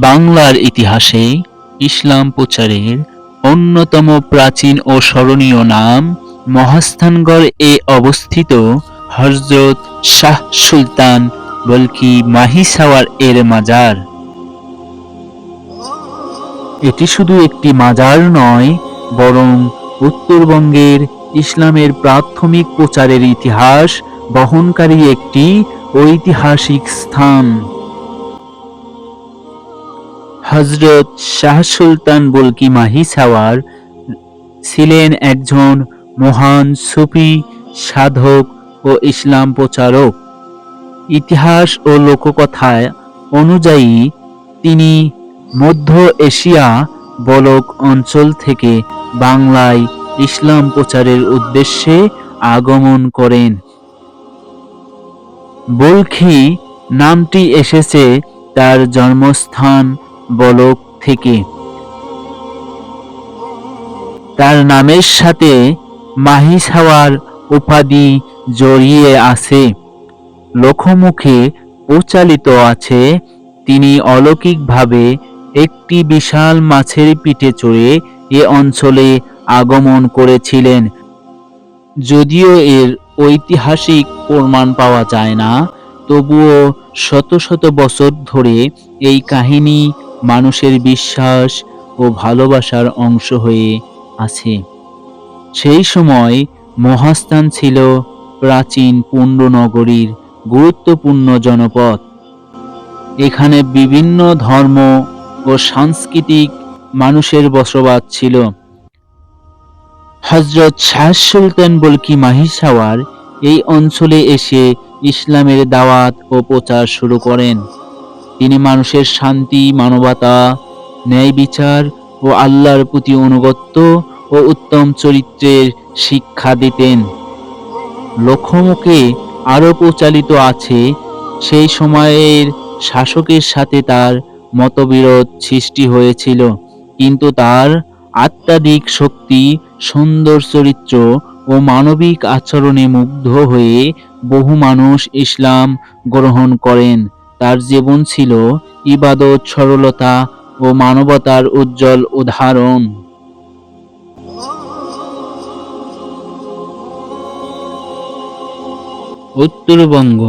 বাংলার ইতিহাসে ইসলাম প্রচারের অন্যতম প্রাচীন ও স্মরণীয় নাম মহাস্থানগড় এ অবস্থিত হযরত শাহ সুলতান বলকি মাহিসাওয়ার এর মাজার। এটি শুধু একটি মাজার নয়, বরং উত্তরবঙ্গের ইসলামের প্রাথমিক প্রচারের ইতিহাস বহনকারী একটি ঐতিহাসিক স্থান। হযরত শাহ সুলতান বলকি মাহিসাওয়ার ছিলেন একজন মহান সুফি সাধক ও ইসলাম প্রচারক। ইতিহাস ও লোককথায় অনুযায়ী তিনি মধ্য এশিয়া বলক অঞ্চল থেকে বাংলায় ইসলাম প্রচারের উদ্দেশ্যে আগমন করেন। বলখি নামটি এসেছে তার জন্মস্থান বলক থেকে। তার নামের সাথে মাহিসাওয়ার উপাধি জড়িয়ে আছে। লোকমুখে প্রচলিত আছে তিনি অলৌকিকভাবে একটি বিশাল মাছের পিঠে চড়ে এ অঞ্চলে আগমন করেছিলেন। যদিও এর ঐতিহাসিক প্রমাণ পাওয়া যায় না, তবুও শত শত বছর ধরে এই কাহিনী মানুষের বিশ্বাস ও ভালোবাসার অংশ হয়ে আছে। সেই সময় মহাস্থান ছিল প্রাচীন পুণ্যনগরীর গুরুত্বপূর্ণ জনপদ। এখানে বিভিন্ন ধর্ম ও সাংস্কৃতিক মানুষের বসবাস ছিল। হযরত শাহ সুলতান বলকি মাহিসাওয়ার এই অঞ্চলে এসে ইসলামের দাওয়াত ও প্রচার শুরু করেন। তিনি মানুষের শান্তি, মানবতা, ন্যায় বিচার ও আল্লাহর প্রতি আনুগত্য ও উত্তম চরিত্রের শিক্ষা দিতেন। লোকমুখে আরও প্রচলিত আছে সেই সময়ের শাসকের সাথে তার মতবিরোধ সৃষ্টি হয়েছিল, কিন্তু তার আধ্যাত্মিক শক্তি, সুন্দর চরিত্র ও মানবিক আচরণে মুগ্ধ হয়ে বহু মানুষ ইসলাম গ্রহণ করেন। তার জীবন ছিল ইবাদত, সরলতা ও মানবতার উজ্জ্বল উদাহরণ। উত্তরবঙ্গ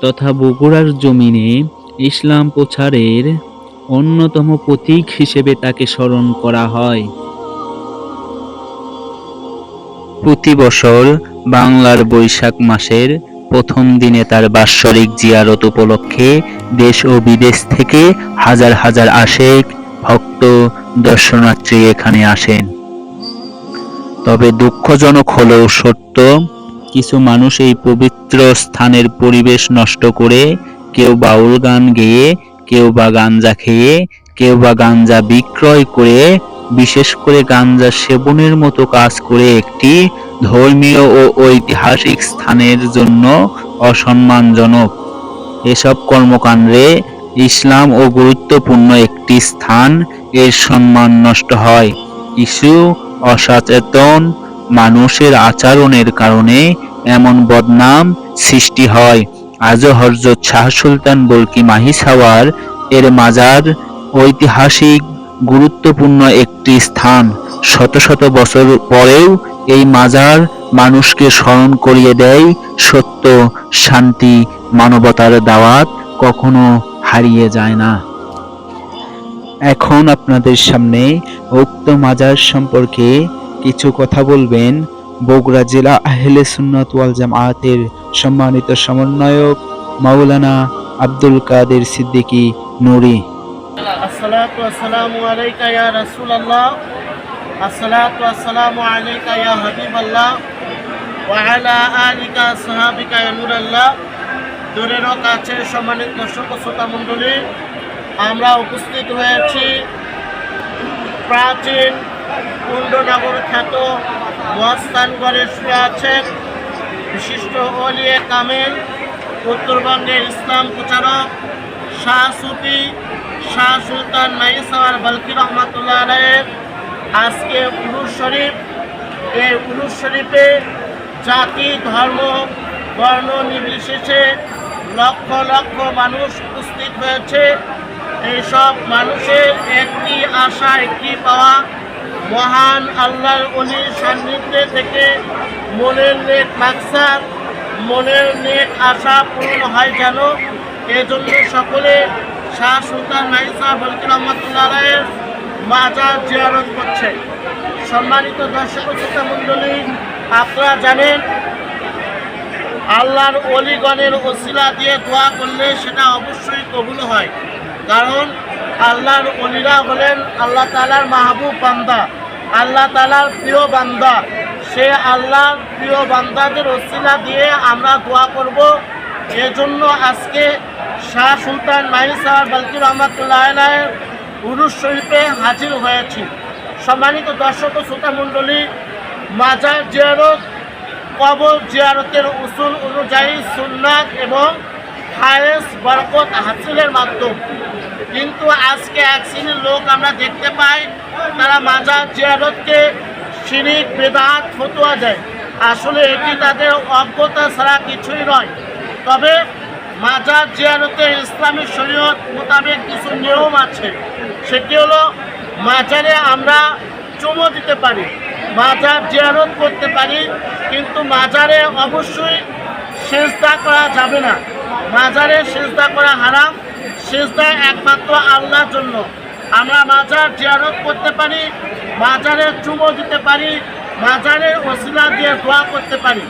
তথা বগুড়ার জমিনে ইসলাম প্রচারের অন্যতম প্রতীক হিসেবে তাকে স্মরণ করা হয়। প্রতি বছর বাংলার বৈশাখ মাসের প্রথম দিনে তার বাৎসরিক জিয়ারত উপলক্ষে দেশ ও বিদেশ থেকে হাজার হাজার আশেক ভক্ত দর্শনার্থী এখানে আসেন। তবে দুঃখজনক হলেও সত্য, কিছু মানুষ এই পবিত্র স্থানের পরিবেশ নষ্ট করে কেউ বাউল গান গেয়ে, কেউ বা গাঞ্জা খেয়ে, কেউ বা গাঞ্জা বিক্রয় করে, বিশেষ করে গাঞ্জা সেবনের মতো কাজ করে একটি ধর্মীয় ও ঐতিহাসিক স্থানের জন্য অসম্মানজনক। এসব কর্মকাণ্ডে ইসলাম ও গুরুত্বপূর্ণ একটি স্থান এর সম্মান নষ্ট হয়। কিছু অসচেতন মানুষের আচরণের কারণে এমন বদনাম সৃষ্টি হয়। আজও হযরত শাহ সুলতান বলকি মাহিসাওয়ার এর মাজার ঐতিহাসিক গুরুত্বপূর্ণ একটি স্থান। শত শত বছর পরেও এই মাজার মানুষকে স্মরণ করিয়ে দেয় সত্য, শান্তি, মানবতার দাওয়াত কখনো হারিয়ে যায় না। এখন আপনাদের সামনে উক্ত মাজার সম্পর্কে কিছু কথা বলবেন বগুড়া জেলা আহলে সুন্নাত ওয়াল জামায়াতের সম্মানিত সমন্বয়ক মাওলানা আব্দুল কাদের সিদ্দিকী নুরি। আসসালাতু ওয়াসসালামু আলাইকা ইয়া রাসূলুল্লাহ, আসসালাতু ওয়াসসালামু আলাইকা ইয়া হাবিবাল্লাহ ওয়া আলা আলিকা সাহাবিকা ইয়া নূরাল্লাহ। দূরের ও কাছের সম্মানিত দর্শক ও শ্রোতা মণ্ডলী, আমরা উপস্থিত হয়েছি প্রাচীন পুণ্যনগর খ্যাত মহাস্থানগড়ে শুয়ে আছেন বিশিষ্ট ওলিয়ে কামেল, উত্তরবঙ্গের ইসলাম প্রচারক শাহ সুফি শাহ সুলতান মাহিসাওয়ার বলকি রহমাতুল্লাহ আলাইহির আজকে উরুস শরীফ। এই উরুস শরীফে জাতি, ধর্ম, বর্ণ নির্বিশেষে লক্ষ লক্ষ মানুষ উপস্থিত হয়েছে। এইসব মানুষের একটি আশা, একটি পাওয়া, মহান আল্লাহর অলির সান্নিধ্যে থেকে মনের নেক মাকসাদ, মনের নেক আশা পূরণ হয় যেন, এজন্য সকলে শাহ সুলতান মাহি সাহেব বলকি রহমতুল্লাহ আলাইহির মাজার জিয়ারত করছে। সম্মানিত দর্শক শ্রোতা মণ্ডলী, আপনারা জানেন আল্লাহর অলিগণের ওসিলা দিয়ে দোয়া করলে সেটা অবশ্যই কবুল হয়, কারণ আল্লাহর অলিরা হলেন আল্লাহ তাআলার মাহবুব বান্দা, আল্লাহ তাআলার প্রিয় বান্দা। সে আল্লাহর প্রিয় বান্দাদের ওসিলা দিয়ে আমরা দোয়া করব। এজন্য আজকে শাহ সুলতান মাহি সাহেব বলকি রহমতুল্লাহ আলাইহির উরুস শরীফে হাজির হয়েছি। সম্মানিত দর্শক ও শ্রোতা মণ্ডলী, মাজার জিয়ারত কবর জিয়ারতের উসুল অনুযায়ী সুন্নাত এবং হায়েস বরকত হাসিলের মাধ্যম। কিন্তু আজকে এক শ্রেণীর লোক আমরা দেখতে পাই, তারা মাজার জিয়ারতকে শিরিক বেদাত ফতোয়া দেয়। আসলে এটি তাদের অজ্ঞতা ছাড়া কিছুই নয়। তবে মাজার জিয়ারতের ইসলামী শরীয়ত মোতাবেক কিছু নিয়ম আছে। সেটি হলো মাজারে আমরা চুমো দিতে পারি, মাজার জিয়ারত করতে পারি, কিন্তু মাজারে অবশ্যই সেজদা করা যাবে না। মাজারে সেজদা করা হারাম। সেজদা একমাত্র আল্লাহর জন্য। আমরা মাজার জিয়ারত করতে পারি, মাজারে চুমো দিতে পারি, মাজারের ওসিলা দিয়ে দোয়া করতে পারি।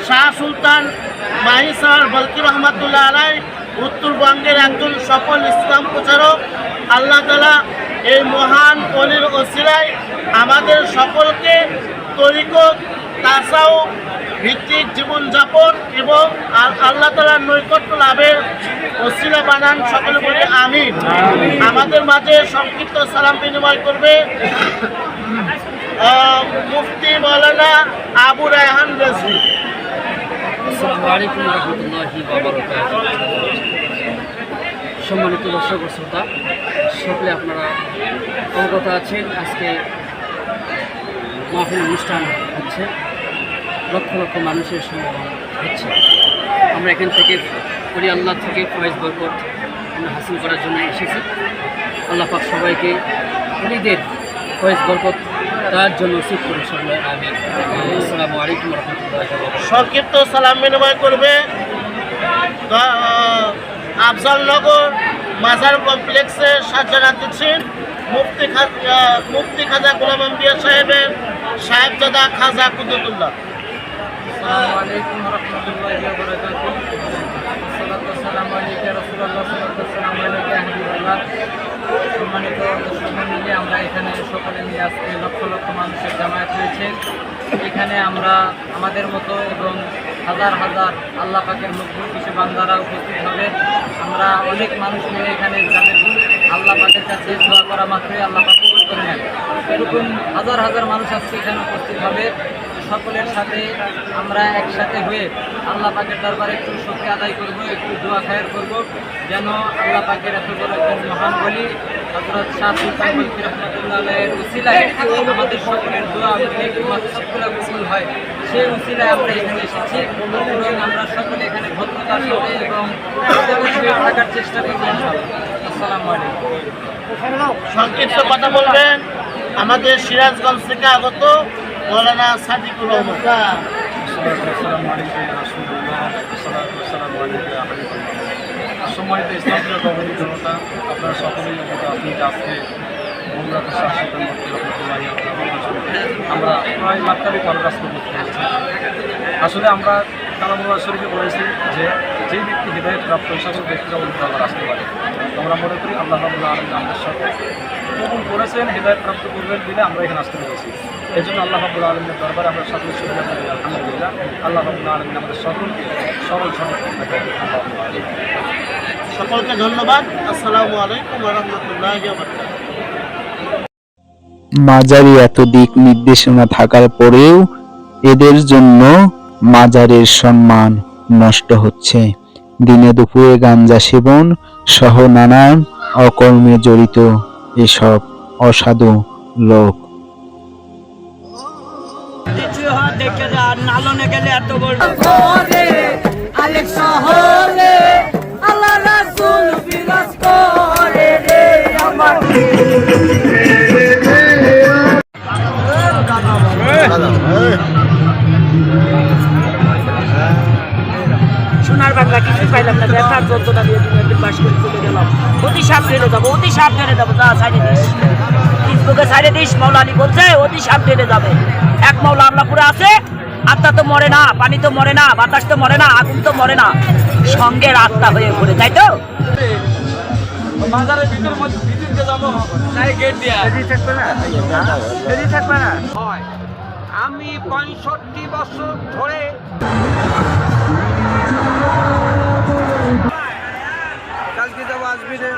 শাহ সুলতান মাহি সাহেব বলকি রহমতুল্লাহ আলাইহি উত্তরবঙ্গের একজন সফল ইসলাম প্রচারক। আল্লাহ তাআলা এই মহান অলির ওসিলায় আমাদের সকলকে তরিকত, তাসাউফ ভিত্তিক জীবনযাপন এবং আল্লাহ তাআলার নৈকট্য লাভের ওসিলা বানান। সকলে বলি আমিন। আমাদের মাঝে সংক্ষিপ্ত সালাম বিনিময় করবে মুফতি মাওলানা আবু রায়হান রেজভী। আসসালামু আলাইকুম রহমতুল্লাহি ওয়া বারাকাতুহু। সম্মানিত দর্শক ও শ্রোতা, সকলে আপনারা অবগত আছেন, আজকে মাহফিল অনুষ্ঠান হচ্ছে, লক্ষ লক্ষ মানুষের সমাগম হচ্ছে। আমরা এখান থেকে করি আল্লাহ থেকে ফয়েজ বরকত আমরা হাসিল করার জন্য এসেছি। আল্লাহ পাক সবাইকে উলিদের ফয়েজ বরকত তার জন্য নসিব করে সকলে আমিন। আসসালামু আলাইকুম রহমতুল্লাহি ওয়া বারাকাতুহু। সংক্ষিপ্ত সালাম বিনিময় করবে আফজালনগর মাজার কমপ্লেক্সে সাজানা দিচ্ছেন মুফতি খাজা গোলাম আম্বিয়া সাহেবের সাহেবজাদা খাজা কুদরতুল্লাহ। আসসালামু আলাইকুম রহমতুল্লাহি ওয়া বারাকাতুহু। আসসালাতু ওয়াসসালামু আলাইকা ইয়া রাসূলুল্লাহ, সাল্লাল্লাহু আলাইহি ওয়া হাবিবাল্লাহ। সম্মানিত দর্শক মণ্ডলী, আমরা এখানে সকলে মিলে আজকে লক্ষ লক্ষ মানুষের জামায়াত হয়েছে। এখানে আমরা আমাদের মতো এবং হাজার হাজার আল্লাহ পাকের মকবুল কিছু বান্দারা উপস্থিত হবে। আমরা অনেক মানুষ মিলে এখানে যাদের আল্লাহ পাকের কাছে দোয়া করা মাত্রই আল্লাহ পাক কবুল করে নেন। এরকম হাজার হাজার মানুষ আজকে এখানে উপস্থিত হবে। সকলের সাথে আমরা একসাথে হয়ে আল্লাহ পাকের দরবারে একটু শুকরিয়া আদায় করব, একটু দোয়া খায়ের করব, যেন আল্লাহ পাকের এত বড় একজন মহান বলি হযরত শাহ সুলতান বলকি রহমতুল্লাহ আলাইহির উসিলায় আমাদের সকলের দোয়া সকলে কবুল হয়। সেই উসিলায় আমরা এখানে এসেছি এবং আমরা সকলে এখানে ভদ্রতার সাথে এবং থাকার চেষ্টা করব। আসসালামু আলাইকুম। সংক্ষিপ্ত কথা বলবেন আমাদের সিরাজগঞ্জ থেকে আগত মৌলানা সাদিকুর রহমান। সম্মানিত ইসলামীয় কমিটি জনতা, আপনারা সকলেই অবগত আছেন যে আজকে আমরা প্রায় মাত্রাবে কনগ্রাস করতে পেরেছি। আসলে আমরা কালামুল্লাহ শরীফে বলেছি যে যেই ব্যক্তি হৃদয়ত প্রাপ্ত সকল ব্যক্তিরা উল্টো আল্লাহ আসতে পারে। আমরা মনে করি আল্লাহ রাব্বুল আলামিন আমাদের সাথে কবুল করেছেন, হৃদয়ত প্রাপ্ত করবেন দিলে আমরা এখানে আসতে পেরেছি। এই জন্য আল্লাহ রাব্বুল আলামিনের দরবারে আমরা সকলে শুকরিয়া করি আলহামদুলিল্লাহ। আল্লাহ রাব্বুল আলামিন আমাদের সকলকে সরল সরল সকলকে ধন্যবাদ। আসসালামু আলাইকুম ওয়া রাহমাতুল্লাহি ওয়া বারাকাতুহু। মাজারে এত দিক নির্দেশনা থাকার পরেও এদের জন্য মাজারের সম্মান নষ্ট হচ্ছে। দিনে দুপুরে গাঞ্জা সেবন সহ নানান অকর্মে জড়িত এসব অসাধু লোক। নালনে গেলে এত বড় আলেক শহরে আল্লাহ রাসূল বিরাজ করে। অতি সাবধানে যাবো, অতি সাবধানে যাবো। যা সাইডে দিস, ফেসবুকে সাইডে দিস, মাওলা আলী বলছে অতি সাবধানে যাবে। এক মাওলা আল্লাহপুরে আছে, আত্মা তো মরে না, পানি তো মরে না, বাতাস তো মরে না, আগুন তো মরে না, সঙ্গের আত্মা হয়ে ঘুরে, তাই তো? বাজারের ভিতর ভিতরে যাবো তাই গেট দিয়া থাকবে না হয়। আমি 65 বছর ধরে কালকে যাবো, আসবি রে।